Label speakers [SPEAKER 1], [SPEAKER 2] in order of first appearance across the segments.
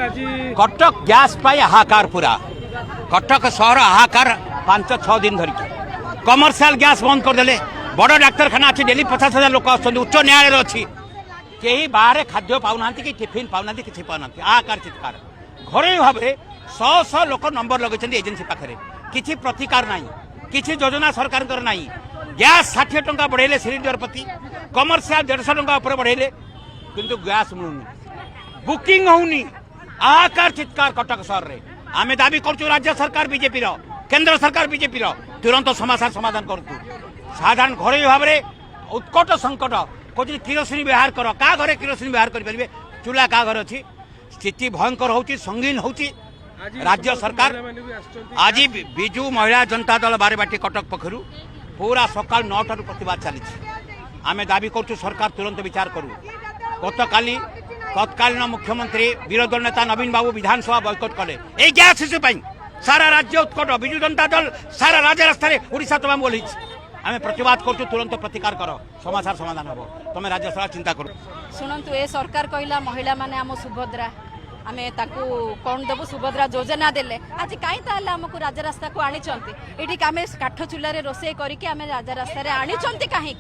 [SPEAKER 1] Cuttack gas पाई हाहाकार पूरा कटक सहर हाहाकार 5-6 दिन धरिक कमर्शियल गैस बंद करदे बड़ डाक्तखाना अच्छी डेली 50,000 लोक आउट उच्च न्यायालय अच्छी कहीं बाहर खाद्य पाऊना कि टिफिन पाऊना कि पाऊना हाहाकार चित्कार घरोई भाव में 100 लोक नंबर लगे एजेन्सी पाखे किसी प्रतिकार ना किसी योजना सरकार ना गैस 60 टंका बढ़ेले सिलिंडर प्रति कमर्शियल 150 टंका बढ़ेले किंतु गैस मिलूनी बुकिंग होनी हाहाकार चित्कार कटक सहर में आम दाबी करूँ राज्य सरकार बीजेपी केंद्र सरकार बीजेपी तुरंत समस्या समाधान करूँ साधारण घरोई भाव में उत्कट संकट कौन किरोसिन व्यवहार कर क्या घरे किरोसिन व्यवहार करेंगे चूल्हा क्या घर अच्छी स्थिति भयंकर हो संगीन हो राज्य सरकार आज विजु महिला जनता दल बारबाटी कटक पक्षर पूरा सकाल 9 टारू प्रतिवाद चली आम दाबी करूँ सरकार तुरंत विचार करूँ गतकाली तत्कालीन मुख्यमंत्री विरोधी दल नेता नवीन बाबू विधानसभा बयकट कले यही गैस इश्यू सारा राज्य उत्कट विजु जनता दल सारा राज्य रास्तार ओडिशा तमाम बोली आम प्रतिवाद करूँ तुरंत प्रतिकार कर समस्या समाधान हम तुम राज्य सरकार चिंता कर
[SPEAKER 2] शुणु ए सरकार कहला महिला माने आम सुभद्रा आम कौन देवु सुभद्रा योजना देले आज कहीं ताले आमको राजरास्ता को आनी ये आम काठ चूल्हे रोसे करके आम राजरास्ता आनी कहीं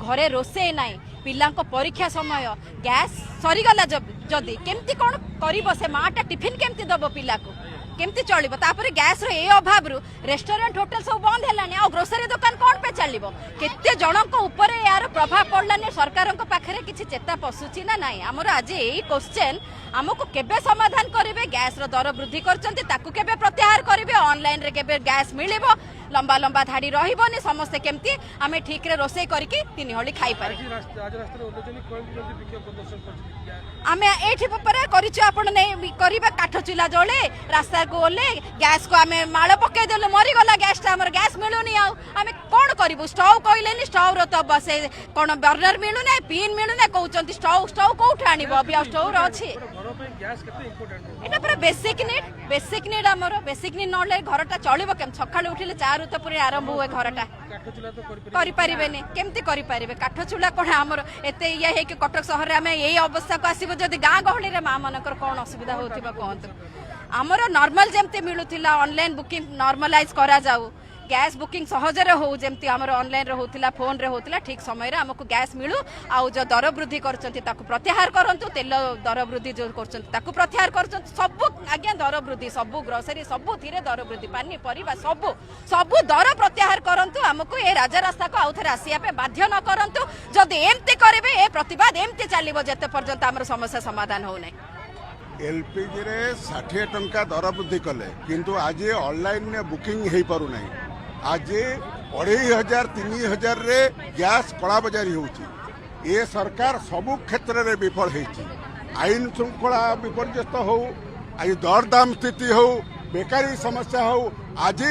[SPEAKER 2] घरे रोसे ना पिला परीक्षा समय गैस सरीगला जदि केमती कौन कर से माटा टिफिन केमती दब पिला को केमती चलो तापर गैस रे अभाव रेस्टोरेंट होटल सब बंद है ग्रोसरी दुकान कौन पे चलो केते जनक ऊपर यार प्रभाव पड़लानी सरकार पाखे किसी चेता पशुची ना नाई आमर आज यही क्वेश्चन आमको केबे समाधान करेंगे गैस रो दर वृद्धि करके प्रत्याहार करेंगे ऑनलाइन रे केबे गैस मिलिबो लंबा लंबा धाड़ी रही समस्ते केमती आम ठीक रे रोसे करके 3 हली खाई पारे आम ये कर काठ चूल्हा जले रास्ता को ओले गैस को आम माड़ पकईदेलु मरीगला गैस गैस मिलूनी आम कौन करूँ स्टव कहले स्टव रो बसे कौन बर्नर मिलूना पिन मिलूना कहते स्टव स्टव कौट आनी स्टव अच्छी बेसिक नीड आमर बेसिक नीड ना घरटा चलो केम सका उठिले 4 तो पूरे आरंभ हुए घरटा करें केमती करें काठ चूल्हा कौन आमर एत ये कटक सहर में यही अवस्था को आसो जब गाँ गहली माँ मानकर कौन असुविधा होगा कहतु आमर नॉर्मल जमती मिलूला ऑनलाइन बुकिंग नॉर्मलाइज करा जाऊ गैस बुकिंग सहजरे हो जमती आमर ऑनलाइन रे होतिला फोन रे होतिला ठीक समय रे हमको गैस मिलू आउ जो दर वृद्धि करचंती ताकू प्रत्याहार करंतु तेल दर वृद्धि जो करचंती ताकू प्रत्याहार करचंती सब आज्ञा दर वृद्धि सब ग्रोसरी सब थिरे दर वृद्धि पानी परिबा सब दर प्रत्याहार करंतु हमको ए राजा रास्ता को आउ थरे आसिया पे बाध्य न करंतु जदि एमती करबे ए प्रतिवाद एमती चलिबो जते पर्यंत हमर समस्या समाधान हो नै
[SPEAKER 3] एलपीजी रे 60 टंका दर वृद्धि कले किंतु आज ऑनलाइन ने बुकिंग हे पारु नै आज 2,500 3,000 रे गैस कला बजारी होची ये सरकार सबु क्षेत्र रे विफल होती आईन श्रृंखला विपर्यस्त हो आज दरदाम स्थिति हो बेकारी समस्या हो आज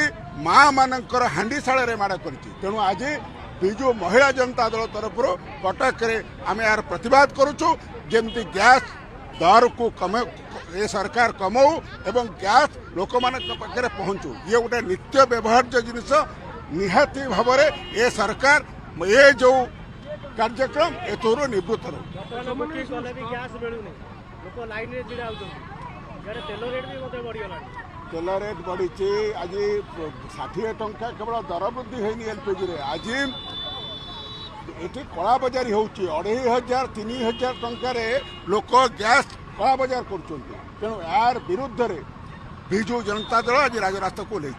[SPEAKER 3] माँ मानकर हांडीशाल रे माड़ कर तेणु आज विजु महिला जनता दल तरफ कटक रे आम यार प्रतिवाद करुचु जेमती गैस दर को कम ये सरकार कमाऊ एवं गैस लोक पाखे पहुँचू ये गोटे नित्य व्यवहार्य जिनस निहाती भाव ये सरकार ये जो कार्यक्रम एथोर निवृत्त तेल रेट बढ़ी आज 60 टंका केवल दर वृद्धि होनी एलपीजी आज ये कला बजारी हो 2,500 3,000 टंकार लोक गैस कला बजार कर तेणु यार विरुद्ध रे विजु जनता दल आज राजरास्ता को ले